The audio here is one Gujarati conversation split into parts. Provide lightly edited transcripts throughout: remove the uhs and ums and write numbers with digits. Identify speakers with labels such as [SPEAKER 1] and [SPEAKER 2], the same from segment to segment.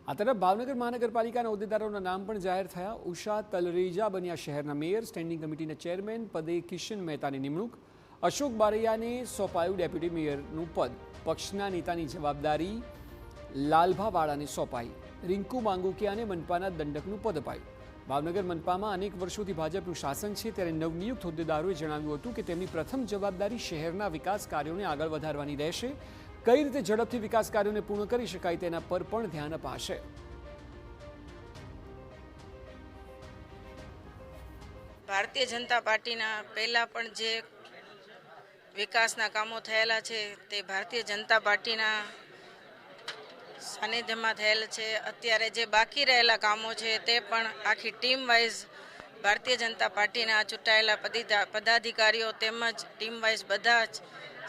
[SPEAKER 1] આ તરફ ભાવનગર મહાનગરપાલિકાના હોદ્દેદારોના નામ પણ જાહેર થયા। ઉષા તલરેજા બન્યા શહેરના મેયર। સ્ટેન્ડિંગ કમિટીના ચેરમેન પદે કિશન મહેતાની નિમણૂક। અશોક બારૈયાને સોંપાયું ડેપ્યુટી મેયરનું પદ। પક્ષના નેતાની જવાબદારી લાલભાવાળાને સોંપાઈ। રિંકુ માંગુકિયાને મનપાના દંડકનું પદ અપાયું। ભાવનગર મનપામાં અનેક વર્ષોથી ભાજપનું શાસન છે, ત્યારે નવનિયુક્ત હોદ્દેદારોએ જણાવ્યું હતું કે તેમની પ્રથમ જવાબદારી શહેરના વિકાસ કાર્યોને આગળ વધારવાની રહેશે। કઈ રીતે ઝડપથી વિકાસ કાર્યોને પૂર્ણ કરી શકાય તેના પર પણ ધ્યાન અપાશે।
[SPEAKER 2] ભારતીય જનતા પાર્ટીના પહેલા પણ જે વિકાસના કામો થયેલા છે તે ભારતીય જનતા પાર્ટીના સાનિધ્યમાં થયેલ છે। અત્યારે જે બાકી રહેલા કામો છે તે પણ આખી ટીમ વાઇઝ ભારતીય જનતા પાર્ટીના ચૂંટાયેલા પદાધિકારીઓ તેમજ ટીમ વાઇઝ બધા જ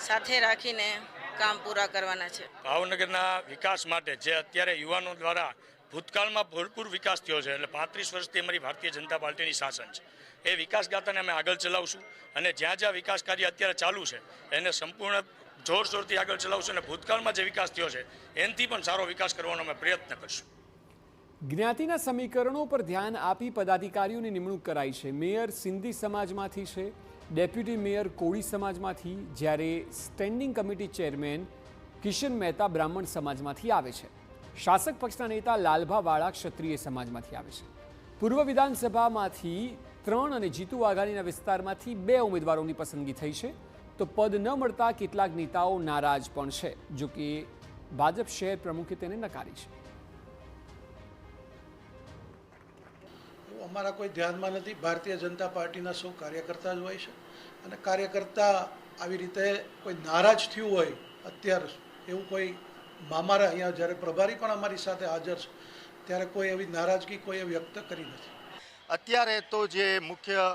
[SPEAKER 2] સાથે રાખીને કામ પૂરા કરવાના છે।
[SPEAKER 3] ભાવનગરના વિકાસ માટે જે અત્યારે યુવાનો દ્વારા ભૂતકાળમાં ભરપૂર વિકાસ થયો છે, એટલે 35 વર્ષથી અમારી ભારતીય જનતા પાર્ટીની શાસન છે, એ વિકાસ ગાથાને અમે આગળ ચલાવશું અને જ્યાં જ્યાં વિકાસ કાર્ય અત્યારે ચાલુ છે એને સંપૂર્ણ જોરશોરથી આગળ ચલાવશું અને ભૂતકાળમાં જે વિકાસ થયો છે એનાથી પણ સારો વિકાસ કરવાનો અમે પ્રયત્ન કરશું।
[SPEAKER 1] જ્ઞાતિના સમીકરણો પર ધ્યાન આપી પદાધિકારીઓની નિમણૂક કરાઈ છે। મેયર સિંધી સમાજમાંથી છે, ડેપ્યુટી મેયર કોળી સમાજમાંથી, જ્યારે standing committee chairman Kishan Mehta બ્રાહ્મણ સમાજમાંથી આવે છે। શાસક પક્ષના નેતા લાલભાવાળા ક્ષત્રિય સમાજમાંથી આવે છે। પૂર્વ વિધાનસભામાંથી 3 અને જીતુ વાઘાણીના વિસ્તારમાંથી 2 ઉમેદવારોની પસંદગી થઈ છે, તો પદ ન મળતા કેટલાક નેતાઓ નારાજ પણ છે, જો કે ભાજપ શહેર પ્રમુખે તેને નકારી છે।
[SPEAKER 4] અમારા કોઈ ધ્યાનમાં નથી। ભારતીય જનતા પાર્ટીના સૌ કાર્યકર્તા જ હોય છે અને કાર્યકર્તા આવી રીતે કોઈ નારાજ થયું હોય અત્યારે એવું કોઈ અમારા અહીંયા જ્યારે પ્રભારી પણ અમારી સાથે હાજર છે ત્યારે કોઈ એવી નારાજગી કોઈએ વ્યક્ત કરી નથી।
[SPEAKER 5] અત્યારે તો જે મુખ્ય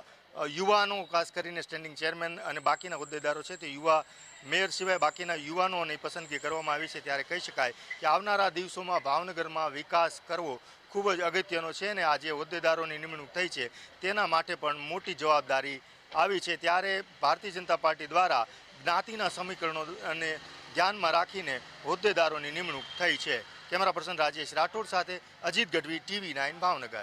[SPEAKER 5] યુવાનો, ખાસ કરીને સ્ટેન્ડિંગ ચેરમેન અને બાકીના હોદ્દેદારો છે તે યુવા મેયર સિવાય બાકીના યુવાનોની પસંદગી કરવામાં આવી છે, ત્યારે કહી શકાય કે આવનારા દિવસોમાં ભાવનગરમાં વિકાસ કરવો ખૂબ જ અગત્યનો છે અને આ જે હોદ્દેદારોની નિમણૂક થઈ છે તેના માટે પણ મોટી જવાબદારી આવી છે। ત્યારે ભારતીય જનતા પાર્ટી દ્વારા જ્ઞાતિના સમીકરણો અને ધ્યાનમાં રાખીને હોદ્દેદારોની નિમણૂક થઈ છે। કેમેરા પર્સન રાજેશ રાઠોડ સાથે અજીત ગઢવી, TV9 ભાવનગર।